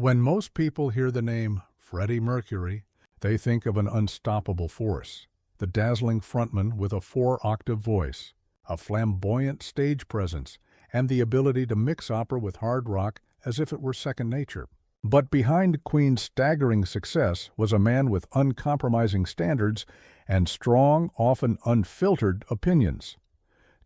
When most people hear the name Freddie Mercury, they think of an unstoppable force, the dazzling frontman with a four-octave voice, a flamboyant stage presence, and the ability to mix opera with hard rock as if it were second nature. But behind Queen's staggering success was a man with uncompromising standards and strong, often unfiltered opinions.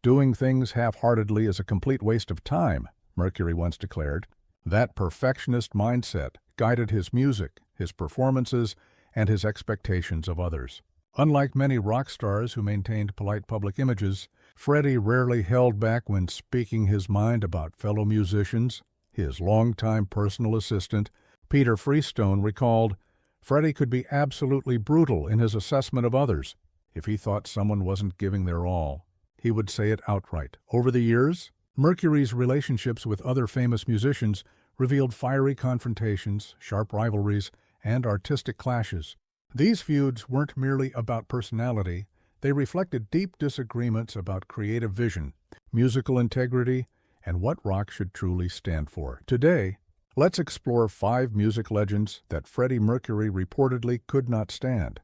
"Doing things half-heartedly is a complete waste of time," Mercury once declared. That perfectionist mindset guided his music, his performances, and his expectations of others. Unlike many rock stars who maintained polite public images, Freddie rarely held back when speaking his mind about fellow musicians. His longtime personal assistant, Peter Freestone, recalled, "Freddie could be absolutely brutal in his assessment of others. If he thought someone wasn't giving their all, he would say it outright." Over the years, Mercury's relationships with other famous musicians revealed fiery confrontations, sharp rivalries, and artistic clashes. These feuds weren't merely about personality, they reflected deep disagreements about creative vision, musical integrity, and what rock should truly stand for. Today, let's explore 5 music legends that Freddie Mercury reportedly could not stand,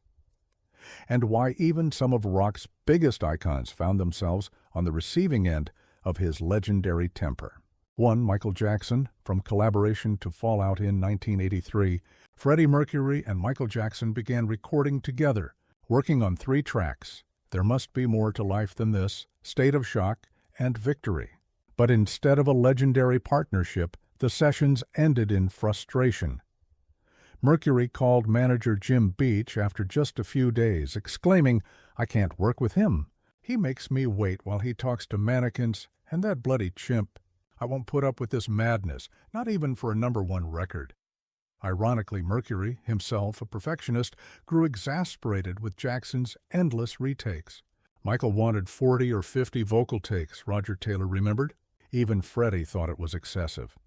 and why even some of rock's biggest icons found themselves on the receiving end of his legendary temper. 1. Michael Jackson. From collaboration to fallout in 1983, Freddie Mercury and Michael Jackson began recording together, working on 3 tracks: There Must Be More to Life Than This, State of Shock, and Victory. But instead of a legendary partnership, the sessions ended in frustration. Mercury called manager Jim Beach after just a few days, exclaiming, "I can't work with him. He makes me wait while he talks to mannequins, and that bloody chimp. I won't put up with this madness, not even for a #1 record." Ironically, Mercury, himself a perfectionist, grew exasperated with Jackson's endless retakes. Michael wanted 40 or 50 vocal takes, Roger Taylor remembered. Even Freddie thought it was excessive.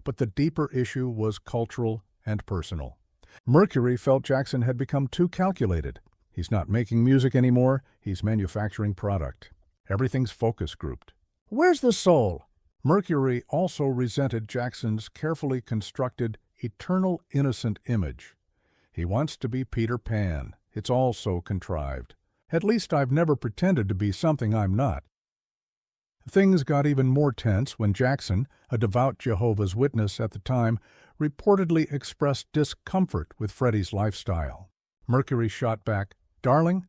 But the deeper issue was cultural and personal. Mercury felt Jackson had become too calculated. He's not making music anymore, he's manufacturing product. Everything's focus grouped. Where's the soul? Mercury also resented Jackson's carefully constructed, eternal innocent image. He wants to be Peter Pan. It's all so contrived. At least I've never pretended to be something I'm not. Things got even more tense when Jackson, a devout Jehovah's Witness at the time, reportedly expressed discomfort with Freddie's lifestyle. Mercury shot back, "Darling,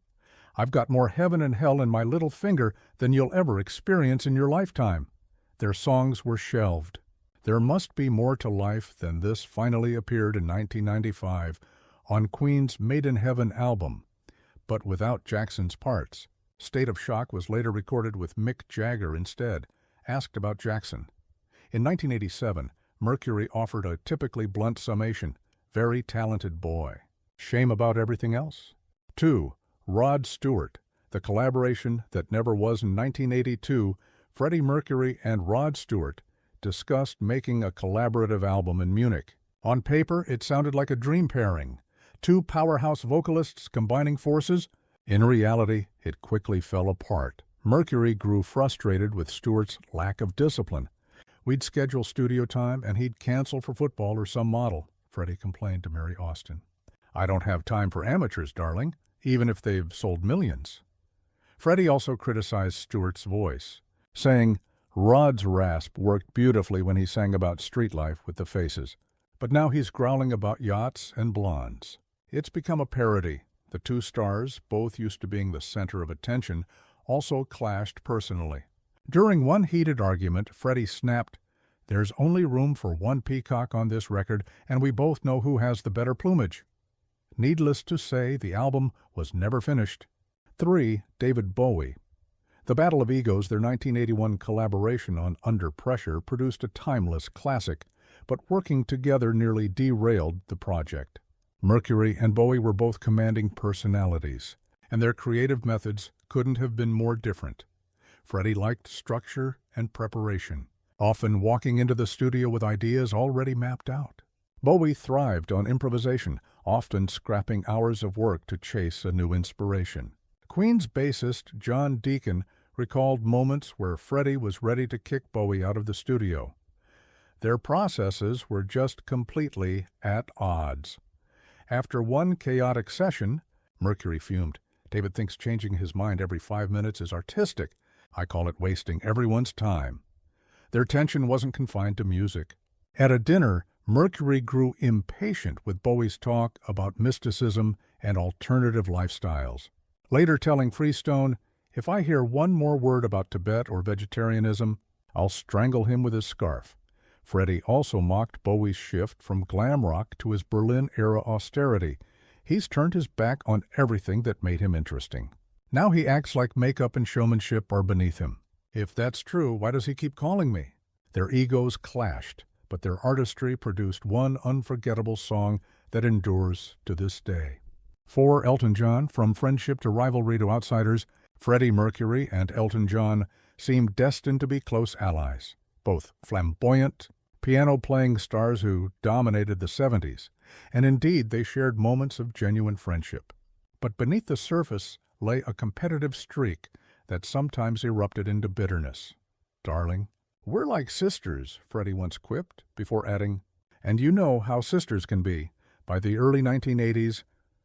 I've got more heaven and hell in my little finger than you'll ever experience in your lifetime." Their songs were shelved. There Must Be More to Life Than This finally appeared in 1995 on Queen's Made in Heaven album, but without Jackson's parts. State of Shock was later recorded with Mick Jagger instead. Asked about Jackson. In 1987, Mercury offered a typically blunt summation: "Very talented boy. Shame about everything else." 2. Rod Stewart. The collaboration that never was in 1982, Freddie Mercury and Rod Stewart discussed making a collaborative album in Munich. On paper, it sounded like a dream pairing. 2 powerhouse vocalists combining forces. In reality, it quickly fell apart. Mercury grew frustrated with Stewart's lack of discipline. "We'd schedule studio time and he'd cancel for football or some model," Freddie complained to Mary Austin. "I don't have time for amateurs, darling, even if they've sold millions." Freddie also criticized Stewart's voice, saying, "Rod's rasp worked beautifully when he sang about street life with the Faces, but now he's growling about yachts and blondes." It's become a parody. The 2 stars, both used to being the center of attention, also clashed personally. During one heated argument, Freddie snapped, "There's only room for 1 peacock on this record, and we both know who has the better plumage." Needless to say, the album was never finished. 3. David Bowie. The Battle of Egos, their 1981 collaboration on Under Pressure, produced a timeless classic, but working together nearly derailed the project. Mercury and Bowie were both commanding personalities, and their creative methods couldn't have been more different. Freddie liked structure and preparation, often walking into the studio with ideas already mapped out. Bowie thrived on improvisation, often scrapping hours of work to chase a new inspiration. Queen's bassist John Deacon recalled moments where Freddie was ready to kick Bowie out of the studio. Their processes were just completely at odds. After one chaotic session, Mercury fumed. David thinks changing his mind every 5 minutes is artistic. I call it wasting everyone's time. Their tension wasn't confined to music. At a dinner, Mercury grew impatient with Bowie's talk about mysticism and alternative lifestyles. Later telling Freestone, "If I hear one more word about Tibet or vegetarianism, I'll strangle him with his scarf." Freddie also mocked Bowie's shift from glam rock to his Berlin-era austerity. He's turned his back on everything that made him interesting. Now he acts like makeup and showmanship are beneath him. If that's true, why does he keep calling me? Their egos clashed, but their artistry produced one unforgettable song that endures to this day. For Elton John, from friendship to rivalry to outsiders, Freddie Mercury and Elton John seemed destined to be close allies, both flamboyant, piano-playing stars who dominated the 70s, and indeed they shared moments of genuine friendship. But beneath the surface lay a competitive streak that sometimes erupted into bitterness. "Darling, we're like sisters," Freddie once quipped, before adding, "and you know how sisters can be." By the early 1980s,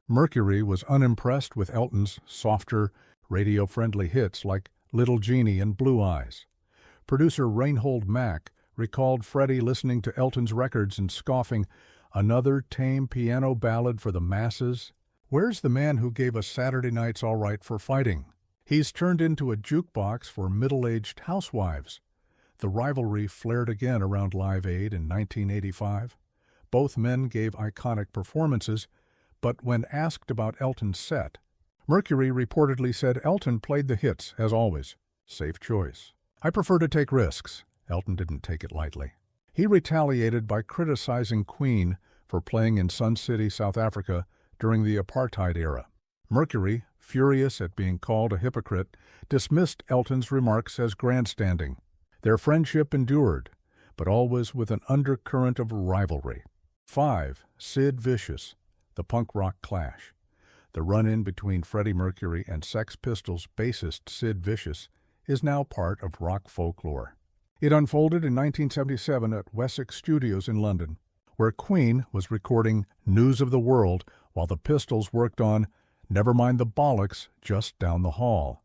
Mercury was unimpressed with Elton's softer, radio-friendly hits like Little Genie and Blue Eyes. Producer Reinhold Mack recalled Freddie listening to Elton's records and scoffing, "Another tame piano ballad for the masses? Where's the man who gave us Saturday Night's All Right for Fighting? He's turned into a jukebox for middle-aged housewives." The rivalry flared again around Live Aid in 1985. Both men gave iconic performances, but when asked about Elton's set, Mercury reportedly said Elton played the hits, as always. Safe choice. "I prefer to take risks." Elton didn't take it lightly. He retaliated by criticizing Queen for playing in Sun City, South Africa during the apartheid era. Mercury, furious at being called a hypocrite, dismissed Elton's remarks as grandstanding. Their friendship endured, but always with an undercurrent of rivalry. 5. Sid Vicious, the punk rock clash. The run-in between Freddie Mercury and Sex Pistols bassist Sid Vicious is now part of rock folklore. It unfolded in 1977 at Wessex Studios in London, where Queen was recording News of the World while the Pistols worked on Never Mind the Bollocks just down the hall.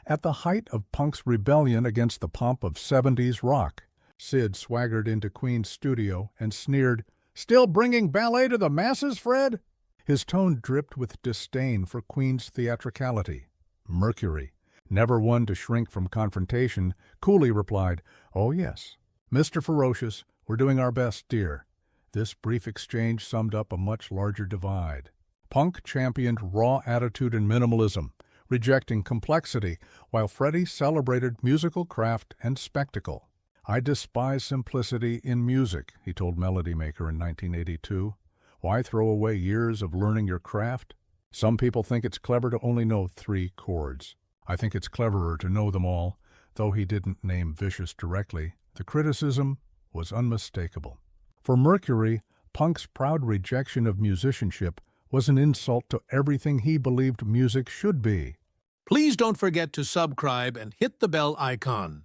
At the height of punk's rebellion against the pomp of 70s rock, Sid swaggered into Queen's studio and sneered, "Still bringing ballet to the masses, Fred?" His tone dripped with disdain for Queen's theatricality. Mercury, never one to shrink from confrontation, coolly replied, "Oh yes, Mr. Ferocious, we're doing our best, dear." This brief exchange summed up a much larger divide. Punk championed raw attitude and minimalism, rejecting complexity, while Freddie celebrated musical craft and spectacle. "I despise simplicity in music," he told Melody Maker in 1982. "Why throw away years of learning your craft? Some people think it's clever to only know 3 chords. I think it's cleverer to know them all." Though he didn't name Vicious directly, the criticism was unmistakable. For Mercury, punk's proud rejection of musicianship was an insult to everything he believed music should be. Please don't forget to subscribe and hit the bell icon.